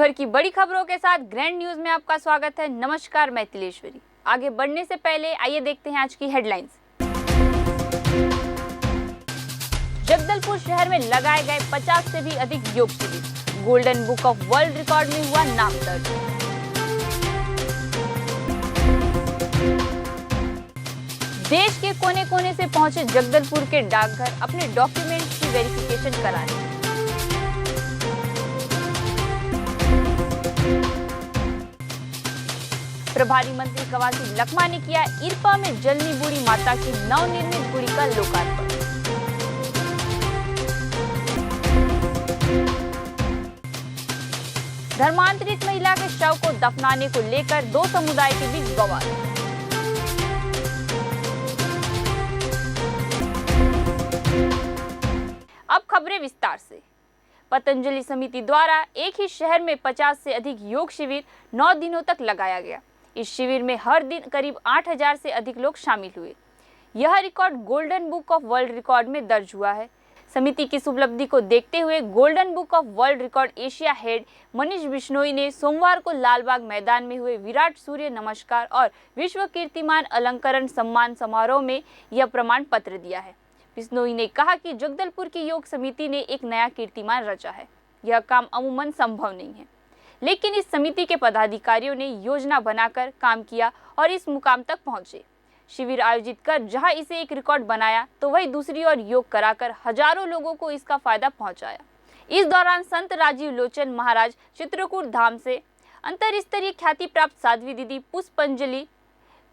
भर की बड़ी खबरों के साथ ग्रैंड न्यूज में आपका स्वागत है। नमस्कार, मैं तिलेश्वरी। आगे बढ़ने से पहले आइए देखते हैं आज की हेडलाइंस। जगदलपुर शहर में लगाए गए 50 से भी अधिक योग शिविर, golden book of world record में हुआ नाम दर्ज। देश के कोने कोने से पहुंचे जगदलपुर के डाकघर अपने डॉक्यूमेंट्स की वेरिफिकेशन कराने। प्रभारी मंत्री कवासी लखमा ने किया इरपा में जलनी बूढ़ी माता की नवनिर्मित गुड़ी का लोकार्पण। धर्मांतरित महिला के शव को दफनाने को लेकर दो समुदाय के बीच बवाल। अब खबरें विस्तार से। पतंजलि समिति द्वारा एक ही शहर में 50 से अधिक योग शिविर 9 दिनों तक लगाया गया। इस शिविर में हर दिन करीब 8000 से अधिक लोग शामिल हुए। यह record golden book of world record में दर्ज हुआ है। समिति की इस उपलब्धि को देखते हुए golden book of world record Asia head Manish Bishnoi ने सोमवार को लालबाग मैदान में हुए विराट सूर्य नमस्कार और विश्व कीर्तिमान अलंकरण सम्मान समारोह में यह प्रमाण पत्र दिया है। बिश्नोई ने कहा कि जगदलपुर की योग समिति ने एक नया कीर्तिमान रचा है। यह काम अमूमन संभव नहीं है, लेकिन इस समिति के पदाधिकारियों ने योजना बनाकर काम किया और इस मुकाम तक पहुंचे। शिविर आयोजित कर जहां इसे एक रिकॉर्ड बनाया, तो वही दूसरी ओर योग कराकर हजारों लोगों को इसका फायदा पहुंचाया। इस दौरान संत राजीव लोचन महाराज चित्रकूट धाम से, अंतर स्तरीय ख्याति प्राप्त साध्वी दीदी पुष्पांजलि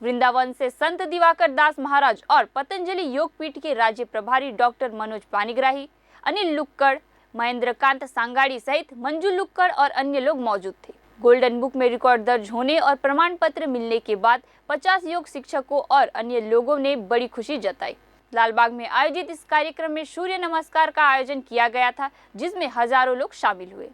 वृंदावन से संत दिवाकर दास महाराज और पतंजलि योग पीठ के राज्य प्रभारी डॉक्टर मनोज पानीग्राही, अनिल लुक्कड़, महेंद्रकांत सांगाड़ी सहित मंजू लुक्कड़ और अन्य लोग मौजूद थे। गोल्डन बुक में रिकॉर्ड दर्ज होने और प्रमाण पत्र मिलने के बाद 50 योग शिक्षकों और अन्य लोगों ने बड़ी खुशी जताई। लालबाग में आयोजित इस कार्यक्रम में सूर्य नमस्कार का आयोजन किया गया था, जिसमें हजारों लोग शामिल हुए।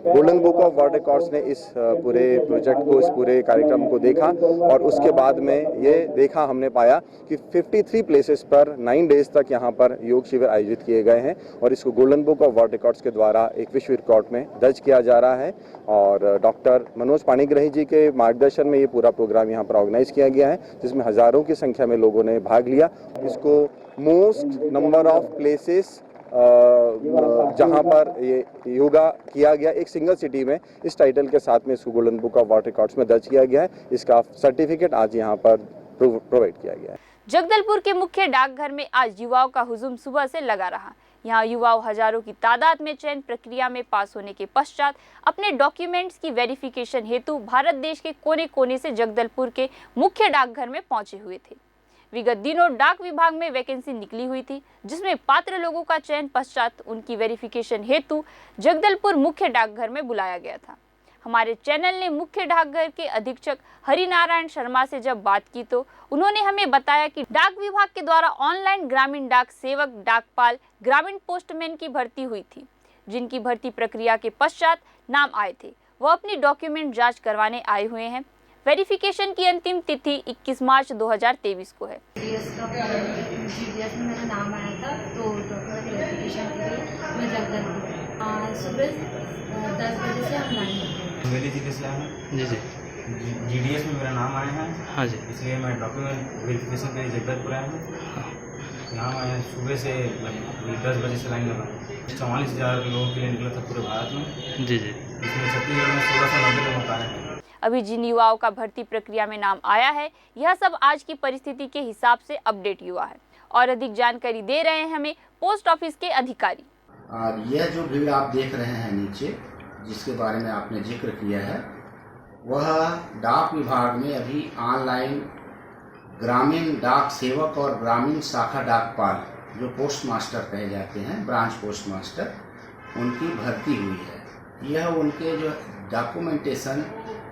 Golden book of world records ने इस पूरे प्रोजेक्ट को, इस पूरे कार्यक्रम को देखा और उसके बाद में ये देखा, हमने पाया कि 53 प्लेसेस पर 9 डेज तक यहाँ पर योग शिविर आयोजित किए गए हैं और इसको golden book of world records के द्वारा एक विश्व रिकॉर्ड में दर्ज किया जा रहा है। और डॉक्टर मनोज पानीग्राही जी के मार्गदर्शन में ये पूरा प्रोग्राम यहाँ पर ऑर्गेनाइज किया गया है, जिसमें हजारों की संख्या में लोगों ने भाग लिया। इसको मोस्ट नंबर ऑफ प्लेसेस जहां पर ये योगा किया गया एक सिंगल सिटी में, इस टाइटल के साथ में इसको golden book of world records में दर्ज किया गया है। इसका सर्टिफिकेट आज यहां पर प्रोवाइड किया गया है। जगदलपुर के मुख्य डाकघर में आज युवाओं का हुजूम सुबह से लगा रहा। यहाँ युवाओं हजारों की तादाद में चयन प्रक्रिया में पास होने के पश्चात अपने डॉक्यूमेंट्स की वेरिफिकेशन हेतु भारत देश के कोने कोने से जगदलपुर के मुख्य डाकघर में पहुंचे हुए थे। विगत दिनों डाक विभाग में वैकेंसी निकली हुई थी, जिसमें पात्र लोगों का चयन पश्चात उनकी वेरिफिकेशन हेतु जगदलपुर मुख्य डाकघर में बुलाया गया था। हमारे चैनल ने मुख्य डाकघर के अधीक्षक हरिनारायण शर्मा से जब बात की, तो उन्होंने हमें बताया कि डाक विभाग के द्वारा ऑनलाइन ग्रामीण डाक सेवक, डाकपाल, ग्रामीण पोस्टमैन की भर्ती हुई थी, जिनकी भर्ती प्रक्रिया के पश्चात नाम आए थे। वह अपनी डॉक्यूमेंट जाँच करवाने आए हुए हैं। वेरिफिकेशन की अंतिम तिथि 21 मार्च 2023 को है। जीडीएस में मेरा नाम आया था, तो डॉक्यूमेंट वेरिफिकेशन के लिए मैं जगदलपुर सुबह 10 बजे से हम लाइन हैं। मेरी जीडीएस लाइन है जी। जीडीएस में मेरा नाम आया है। हाँ जी। इसलिए मैं डॉक्यूमेंट वेरिफिकेशन के लिए जगदलपुर आया हूँ। यहाँ मैं सुबह से 10 बजे से लाइन लगा। 44,000 लोगों के लिए निकला था पूरे भारत में जी। इसमें छत्तीसगढ़ में 1690 लोगों का है। अभी जिन युवाओं का भर्ती प्रक्रिया में नाम आया है, यह सब आज की परिस्थिति के हिसाब से अपडेट युवा है। और अधिक जानकारी दे रहे हैं हमें पोस्ट ऑफिस के अधिकारी। और यह जो भीड़ आप देख रहे हैं नीचे, जिसके बारे में आपने जिक्र किया है, वह डाक विभाग में अभी ऑनलाइन ग्रामीण डाक सेवक और ग्रामीण शाखा डाकपाल, जो पोस्ट मास्टर कहे जाते हैं, ब्रांच पोस्ट मास्टर, उनकी भर्ती हुई है। यह उनके जो डॉक्यूमेंटेशन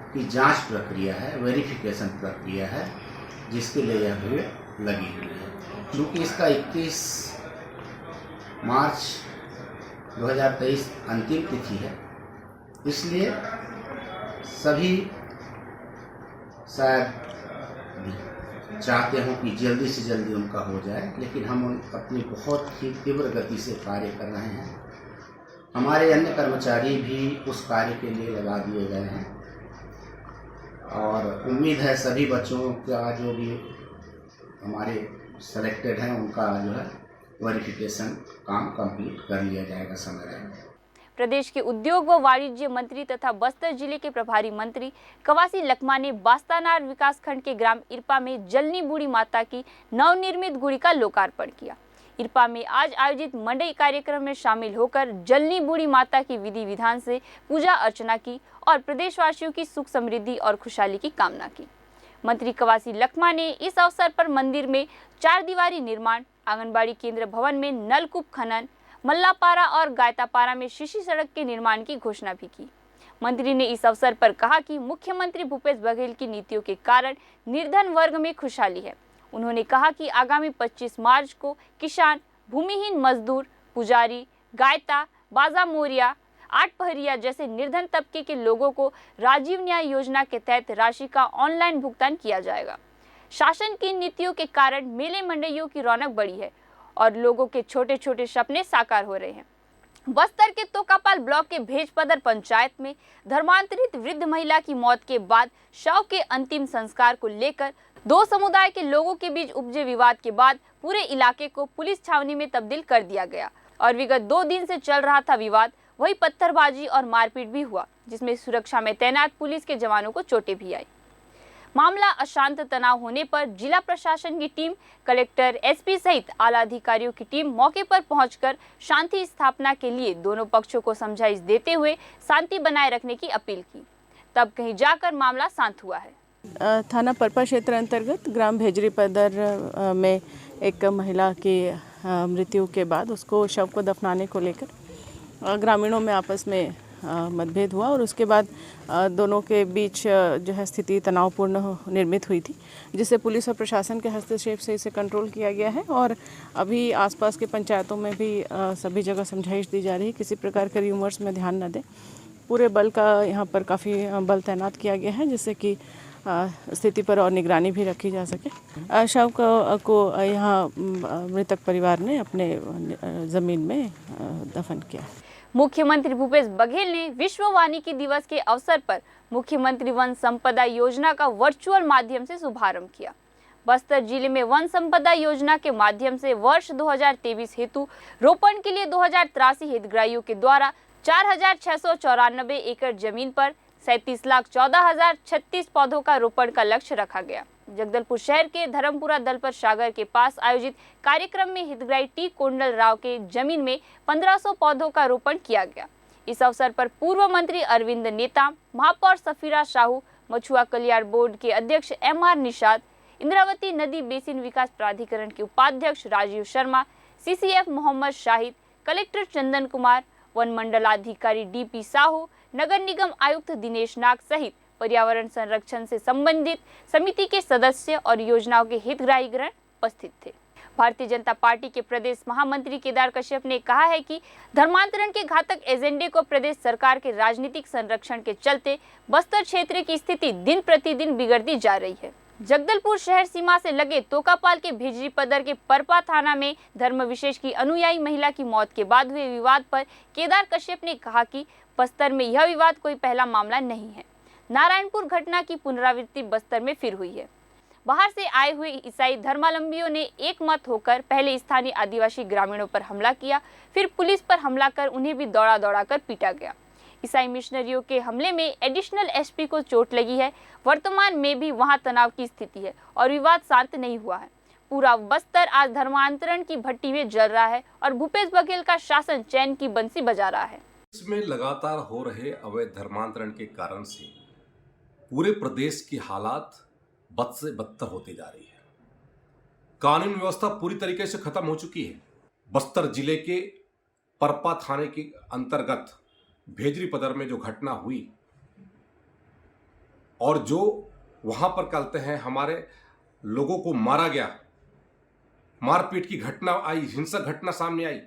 की जांच प्रक्रिया है, वेरिफिकेशन प्रक्रिया है, जिसके लिए यह भीड़ लगी हुई है। क्योंकि इसका 21 मार्च 2023 अंतिम तिथि है, इसलिए सभी शायद चाहते हों कि जल्दी से जल्दी उनका हो जाए, लेकिन हम अपनी बहुत ही तीव्र गति से कार्य कर रहे हैं। हमारे अन्य कर्मचारी भी उस कार्य के लिए लगा दिए गए हैं और उम्मीद है सभी बच्चों का जो भी हमारे सेलेक्टेड हैं उनका जो है वेरिफिकेशन काम कंप्लीट कर लिया जाएगा समय रहेगा। प्रदेश के उद्योग व वाणिज्य मंत्री तथा बस्तर जिले के प्रभारी मंत्री कवासी लखमा ने बास्तानार विकासखंड के ग्राम इरपा में जलनी बूढ़ी माता की नवनिर्मित गुड़ी का लोकार्पण किया। इरपा में आज आयोजित मंडई कार्यक्रम में शामिल होकर जलनी बूढ़ी माता की विधि विधान से पूजा अर्चना की और प्रदेशवासियों की सुख समृद्धि और खुशहाली की कामना की। मंत्री कवासी लखमा ने इस अवसर पर मंदिर में 4 दीवारी निर्माण, आंगनबाड़ी केंद्र भवन में नलकूप खनन, मल्लापारा और गायतापारा में शीशी सड़क के निर्माण की घोषणा भी की। मंत्री ने इस अवसर पर कहा कि मुख्यमंत्री भूपेश बघेल की नीतियों के कारण निर्धन वर्ग में खुशहाली है। उन्होंने कहा कि आगामी 25 मार्च को किसान, भूमिहीन मजदूर, पुजारी, गायता, बाजा मोरिया, आठ पहरिया जैसे निर्धन तबके के लोगों को राजीव न्याय योजना के तहत राशि का ऑनलाइन भुगतान किया जाएगा। शासन की नीतियों के कारण मेले मंडइयों की रौनक बढ़ी है और लोगों के छोटे छोटे सपने साकार हो रहे हैं। बस्तर के तोकापाल ब्लॉक के भेजपदर पंचायत में धर्मांतरित वृद्ध महिला की मौत के बाद शव के अंतिम संस्कार को लेकर 2 समुदाय के लोगों के बीच उपजे विवाद के बाद पूरे इलाके को पुलिस छावनी में तब्दील कर दिया गया और विगत 2 दिन से चल रहा था विवाद। वही पत्थरबाजी और मारपीट भी हुआ, जिसमें सुरक्षा में तैनात पुलिस के जवानों को चोटें भी आई। मामला अशांत तनाव होने पर जिला प्रशासन की टीम, कलेक्टर, एसपी सहित आला अधिकारियों की टीम मौके पर पहुंचकर शांति स्थापना के लिए दोनों पक्षों को समझाइश देते हुए शांति बनाए रखने की अपील की। तब कहीं जाकर मामला शांत हुआ है। थाना परपा क्षेत्र अंतर्गत ग्राम भेजरी पदर में एक महिला की मृत्यु के बाद उसको शव को दफनाने को लेकर ग्रामीणों में आपस में मतभेद हुआ और उसके बाद दोनों के बीच जो है स्थिति तनावपूर्ण निर्मित हुई थी, जिसे पुलिस और प्रशासन के हस्तक्षेप से इसे कंट्रोल किया गया है और अभी आसपास के पंचायतों में भी सभी जगह समझाइश दी जा रही है, किसी प्रकार के र्यूमर्स में ध्यान न दें। पूरे बल का यहाँ पर काफ़ी बल तैनात किया गया है, जिससे कि स्थिति पर और निगरानी भी रखी जा सके। शव को यहाँ मृतक परिवार ने अपने ज़मीन में दफन किया। मुख्यमंत्री भूपेश बघेल ने विश्व वानिकी दिवस के अवसर पर मुख्यमंत्री वन संपदा योजना का वर्चुअल माध्यम से शुभारंभ किया। बस्तर जिले में वन संपदा योजना के माध्यम से वर्ष 2023 हेतु रोपण के लिए 2083 हितग्राहियों के द्वारा 4,694 एकड़ जमीन पर 37,14,036 पौधों का रोपण का लक्ष्य रखा गया। जगदलपुर शहर के धर्मपुरा दलपत सागर के पास आयोजित कार्यक्रम में हितग्राही टी कोंडल राव के जमीन में 1500 पौधों का रोपण किया गया। इस अवसर पर पूर्व मंत्री अरविंद नेता, महापौर सफीरा साहू, मछुआ कल्याण बोर्ड के अध्यक्ष MR निषाद, इंद्रावती नदी बेसिन विकास प्राधिकरण के उपाध्यक्ष Rajiv Sharma, CCF Mohammad Shahid, collector Chandan Kumar, one मंडलाधिकारी DP Sahu, नगर निगम आयुक्त दिनेश नाग सहित पर्यावरण संरक्षण से संबंधित समिति के सदस्य और योजनाओं के हितग्राहीगण उपस्थित थे। भारतीय जनता पार्टी के प्रदेश महामंत्री केदार कश्यप ने कहा है कि धर्मांतरण के घातक एजेंडे को प्रदेश सरकार के राजनीतिक संरक्षण के चलते बस्तर क्षेत्र की स्थिति दिन प्रतिदिन बिगड़ती जा रही है। जगदलपुर शहर सीमा से लगे तोकापाल के भेजरी पदर के परपा थाना में धर्म विशेष की अनुयायी महिला की मौत के बाद हुए विवाद पर केदार कश्यप ने कहा कि बस्तर में यह विवाद कोई पहला मामला नहीं है। नारायणपुर घटना की पुनरावृत्ति बस्तर में फिर हुई है। बाहर से आए हुए ईसाई धर्मावलंबियों ने एक मत होकर पहले स्थानीय आदिवासी ग्रामीणों पर हमला किया, फिर पुलिस पर हमला कर उन्हें भी दौड़ा दौड़ा कर पीटा गया। ईसाई मिशनरियों के हमले में एडिशनल SP को चोट लगी है। वर्तमान में भी वहां तनाव की स्थिति है और विवाद शांत नहीं हुआ है। पूरा बस्तर आज धर्मांतरण की भट्टी में जल रहा है और भूपेश बघेल का शासन चैन की बंसी बजा रहा है। इसमें लगातार हो रहे अवैध धर्मांतरण के कारण से पूरे प्रदेश की हालात बद से बदतर होती जा रही है। कानून व्यवस्था पूरी तरीके से खत्म हो चुकी है। बस्तर जिले के परपा थाने के अंतर्गत भेजरी पदर में जो घटना हुई और जो वहां पर कहते हैं हमारे लोगों को मारा गया, मारपीट की घटना आई, हिंसक घटना सामने आई।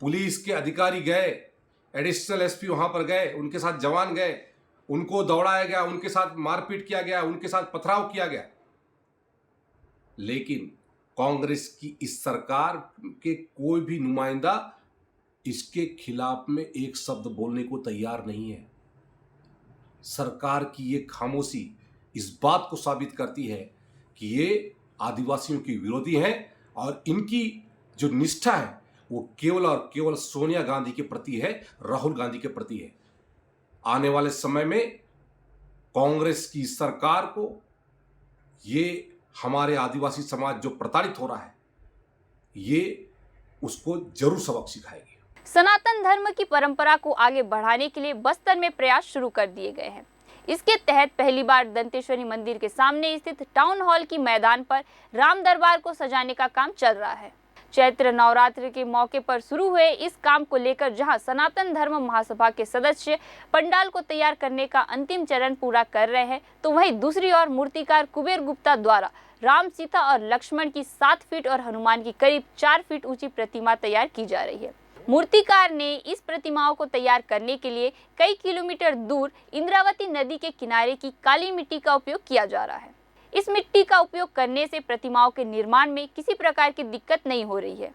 पुलिस के अधिकारी गए, एडिशनल SP वहां पर गए, उनके साथ जवान गए, उनको दौड़ाया गया, उनके साथ मारपीट किया गया, उनके साथ पथराव किया गया। लेकिन कांग्रेस की इस सरकार के कोई भी नुमाइंदा इसके खिलाफ में एक शब्द बोलने को तैयार नहीं है। सरकार की ये खामोशी इस बात को साबित करती है कि ये आदिवासियों की विरोधी हैं और इनकी जो निष्ठा है वो केवल और केवल सोनिया गांधी के प्रति है, राहुल गांधी के प्रति है। आने वाले समय में कांग्रेस की सरकार को ये हमारे आदिवासी समाज जो प्रताड़ित हो रहा है ये उसको जरूर सबक सिखाएगी। सनातन धर्म की परंपरा को आगे बढ़ाने के लिए बस्तर में प्रयास शुरू कर दिए गए हैं। इसके तहत पहली बार दंतेश्वरी मंदिर के सामने स्थित टाउन हॉल की मैदान पर राम दरबार को सजाने का काम चल रहा है। चैत्र नवरात्र के मौके पर शुरू हुए इस काम को लेकर जहां सनातन धर्म महासभा के सदस्य पंडाल को तैयार करने का अंतिम चरण पूरा कर रहे हैं, तो वहीं दूसरी ओर मूर्तिकार कुबेर गुप्ता द्वारा राम, सीता और लक्ष्मण की 7 फीट और हनुमान की करीब 4 फीट ऊंची प्रतिमा तैयार की जा रही है। मूर्तिकार ने इस प्रतिमाओं को तैयार करने के लिए कई किलोमीटर दूर इंद्रावती नदी के किनारे की काली मिट्टी का उपयोग किया जा रहा है। इस मिट्टी का उपयोग करने से प्रतिमाओं के निर्माण में किसी प्रकार की दिक्कत नहीं हो रही है।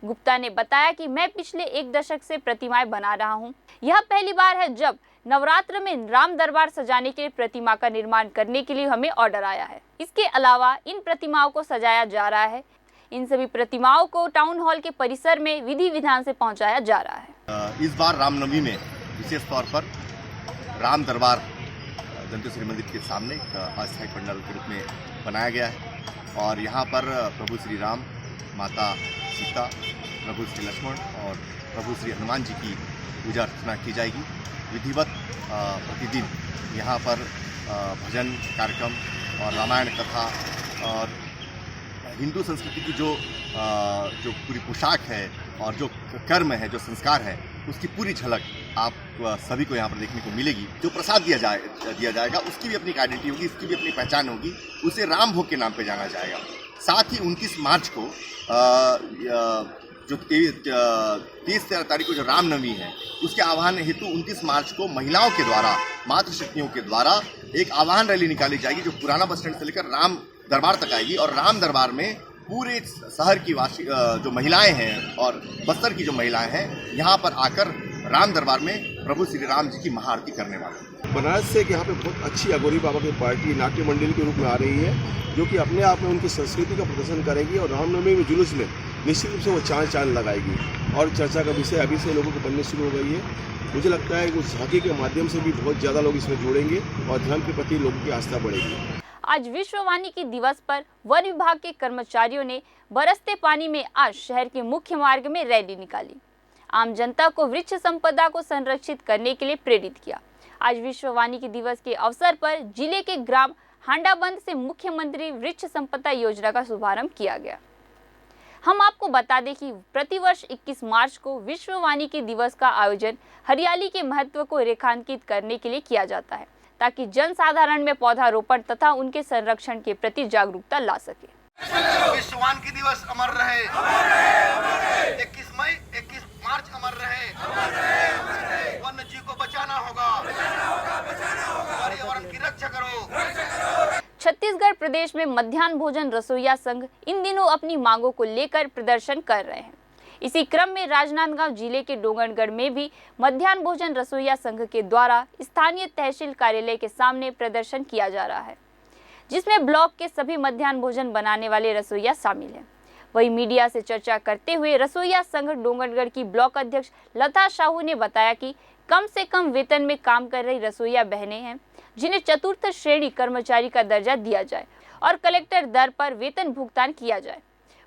गुप्ता ने बताया कि मैं पिछले 1 दशक से प्रतिमाएं बना रहा हूं। यह पहली बार है जब नवरात्र में राम दरबार सजाने के लिए प्रतिमा का निर्माण करने के लिए हमें ऑर्डर आया है। इसके अलावा इन प्रतिमाओं को सजाया जा रहा है। इन सभी प्रतिमाओं को टाउन हॉल के परिसर में विधि विधान से पहुंचाया जा रहा है। इस बार रामनवमी में विशेष तौर पर राम दरबार दंतेश्वरी मंदिर के सामने एक अस्थायी पंडाल के रूप में बनाया गया है और यहाँ पर प्रभु श्री राम, माता सीता, प्रभु श्री लक्ष्मण और प्रभु श्री हनुमान जी की पूजा अर्चना की जाएगी। विधिवत प्रतिदिन यहाँ पर भजन कार्यक्रम और रामायण कथा और हिंदू संस्कृति की जो पूरी पोशाक है और जो कर्म है, जो संस्कार है, उसकी पूरी झलक आप सभी को यहाँ पर देखने को मिलेगी। जो प्रसाद दिया जाएगा उसकी भी अपनी आइडेंटिटी होगी, उसकी भी अपनी पहचान होगी। उसे राम भोग के नाम पे जाना जाएगा। साथ ही 29 मार्च को जो 30 तारीख को जो रामनवमी है उसके आह्वान हेतु 29 मार्च को महिलाओं के द्वारा, मातृशक्तियों के द्वारा एक आह्वान रैली निकाली जाएगी जो पुराना बस स्टैंड से लेकर राम दरबार तक आएगी और राम दरबार में पूरे शहर की जो महिलाएं हैं और बस्तर की जो महिलाएं हैं यहाँ पर आकर राम दरबार में प्रभु श्री राम जी की महाआरती करने वाले। बनारस से यहाँ पे बहुत अच्छी अघोरी बाबा की पार्टी नाट्य मंडल के रूप में आ रही है जो कि अपने आप में उनकी संस्कृति का प्रदर्शन करेगी और रामनवमी में जुलूस में निश्चित रूप से वो चांद लगाएगी और चर्चा का विषय अभी से लोगों को बनने शुरू हो गई है। मुझे लगता है कि उस झांकी के माध्यम से भी बहुत ज़्यादा लोग इसमें जुड़ेंगे और धर्म के प्रति लोगों की आस्था बढ़ेगी। आज विश्व वानिकी दिवस पर वन विभाग के कर्मचारियों ने बरसते पानी में आज शहर के मुख्य मार्ग में रैली निकाली। आम जनता को वृक्ष संपदा को संरक्षित करने के लिए प्रेरित किया। आज विश्व वानिकी दिवस के अवसर पर जिले के ग्राम हांडाबंद से मुख्यमंत्री वृक्ष संपदा योजना का शुभारंभ किया गया। हम आपको बता दें कि प्रतिवर्ष 21 मार्च को विश्व वानिकी दिवस का आयोजन हरियाली के महत्व को रेखांकित करने के लिए किया जाता है ताकि जन साधारण में पौधारोपण तथा उनके संरक्षण के प्रति जागरूकता ला सके। विश्व वानिकी दिवस अमर रहे, 21 मई 21 मार्च अमर रहे। वन्य जीव को बचाना होगा, पर्यावरण की रक्षा करो। छत्तीसगढ़ प्रदेश में मध्याह्न भोजन रसोइया संघ इन दिनों अपनी मांगों को लेकर प्रदर्शन कर रहे हैं। इसी क्रम में राजनांदगांव जिले के डोंगरगढ़ में भी मध्याह्न भोजन रसोइया संघ के द्वारा स्थानीय तहसील कार्यालय के सामने प्रदर्शन किया जा रहा है, जिसमें ब्लॉक के सभी मध्याह्न भोजन बनाने वाले रसोइया शामिल हैं। वही मीडिया से चर्चा करते हुए रसोइया संघ डोंगरगढ़ की ब्लॉक अध्यक्ष लता साहू ने बताया कि कम से कम वेतन में काम कर रही रसोइया बहनें हैं जिन्हें चतुर्थ श्रेणी कर्मचारी का दर्जा दिया जाए और कलेक्टर दर पर वेतन भुगतान किया जाए।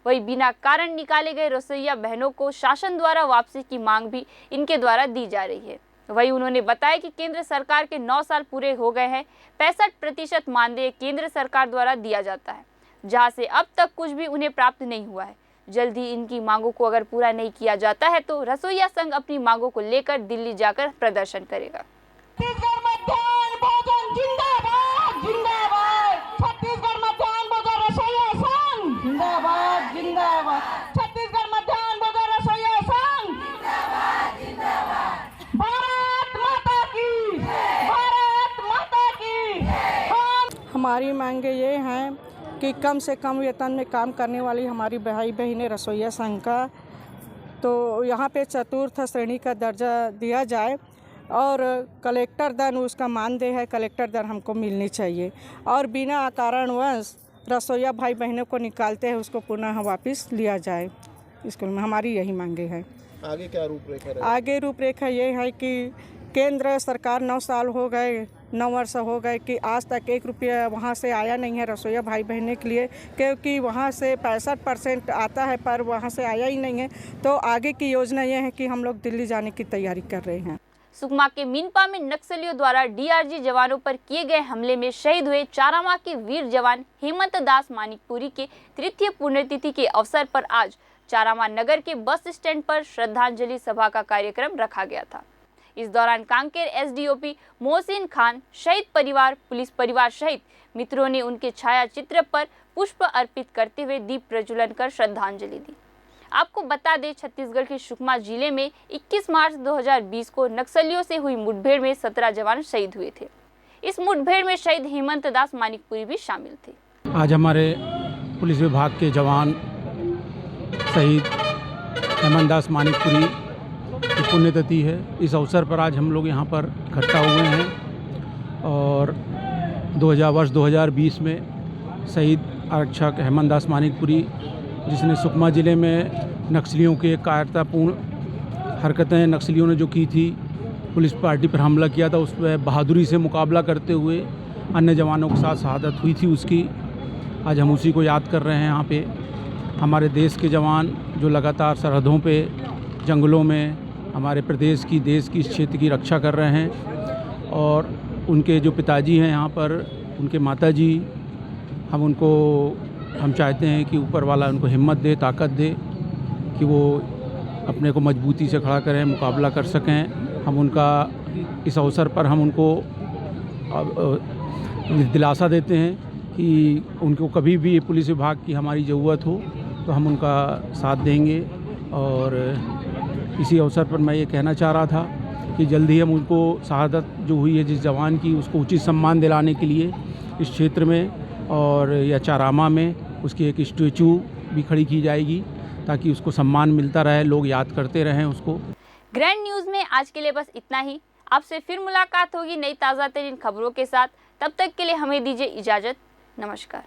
वही बिना कारण निकाले गए रसोइया बहनों को शासन द्वारा वापसी की मांग भी इनके द्वारा दी जा रही है। वही उन्होंने बताया कि केंद्र सरकार के 9 साल पूरे हो गए हैं। 65% मानदेय केंद्र सरकार द्वारा दिया जाता है, जहां से अब तक कुछ भी उन्हें प्राप्त नहीं हुआ है। जल्द ही इनकी मांगों को अगर पूरा नहीं किया जाता है तो रसोइया संघ अपनी मांगों को लेकर दिल्ली जाकर प्रदर्शन करेगा। भारत माता की, भारत हमारी मांगे ये हैं कि कम से कम वेतन में काम करने वाली हमारी भाई बहनें रसोईया संघ का तो यहाँ पे चतुर्थ श्रेणी का दर्जा दिया जाए और कलेक्टर दर उसका मानदेय है, कलेक्टर दर हमको मिलनी चाहिए और बिना कारणवश रसोईया भाई बहनों को निकालते हैं उसको पुनः वापस लिया जाए स्कूल में। हमारी यही मांगे हैं। आगे क्या रूपरेखा है? आगे रूपरेखा ये है कि केंद्र सरकार 9 साल हो गए, 9 वर्ष हो गए कि आज तक 1 रुपया वहाँ से आया नहीं है रसोईया भाई बहनों के लिए, क्योंकि वहाँ से 65% आता है पर वहाँ से आया ही नहीं है। तो आगे की योजना ये है कि हम लोग दिल्ली जाने की तैयारी कर रहे हैं। सुकमा के मीनपा में नक्सलियों द्वारा डीआरजी जवानों पर किए गए हमले में शहीद हुए चारामा के वीर जवान हेमंत दास मानिकपुरी के 3य पुण्यतिथि के अवसर पर आज चारामा नगर के बस स्टैंड पर श्रद्धांजलि सभा का कार्यक्रम रखा गया था। इस दौरान कांकेर एसडीओपी मोहसिन खान, शहीद परिवार, पुलिस परिवार सहित मित्रों ने उनके छाया चित्र पर पुष्प अर्पित करते हुए दीप प्रज्वलन कर श्रद्धांजलि दी। आपको बता दें, छत्तीसगढ़ के सुकमा जिले में 21 मार्च 2020 को नक्सलियों से हुई मुठभेड़ में 17 जवान शहीद हुए थे। इस मुठभेड़ में शहीद हेमंत दास मानिकपुरी भी शामिल थे। आज हमारे पुलिस विभाग के जवान शहीद हेमंत दास मानिकपुरी की पुण्यतिथि है। इस अवसर पर आज हम लोग यहाँ पर इकट्ठा हुए हैं और 2020 में शहीद आरक्षक हेमंत दास मानिकपुरी, जिसने सुकमा ज़िले में नक्सलियों के कायरतापूर्ण हरकतें नक्सलियों ने जो की थी, पुलिस पार्टी पर हमला किया था, उस पर बहादुरी से मुकाबला करते हुए अन्य जवानों के साथ शहादत हुई थी उसकी। आज हम उसी को याद कर रहे हैं। यहाँ पे हमारे देश के जवान जो लगातार सरहदों पे, जंगलों में हमारे प्रदेश की, देश की, इस क्षेत्र की रक्षा कर रहे हैं और उनके जो पिताजी हैं यहाँ पर, उनके माताजी, हम चाहते हैं कि ऊपर वाला उनको हिम्मत दे, ताकत दे कि वो अपने को मजबूती से खड़ा करें, मुकाबला कर सकें। हम उनका इस अवसर पर हम उनको दिलासा देते हैं कि उनको कभी भी पुलिस विभाग की हमारी ज़रूरत हो तो हम उनका साथ देंगे। और इसी अवसर पर मैं ये कहना चाह रहा था कि जल्दी हम उनको शहादत जो हुई है जिस जवान की, उसको उचित सम्मान दिलाने के लिए इस क्षेत्र में और या चारामा में उसकी एक स्टैचू भी खड़ी की जाएगी ताकि उसको सम्मान मिलता रहे, लोग याद करते रहें उसको। ग्रैंड न्यूज़ में आज के लिए बस इतना ही। आपसे फिर मुलाकात होगी नई ताज़ा तरीन खबरों के साथ। तब तक के लिए हमें दीजिए इजाज़त। नमस्कार।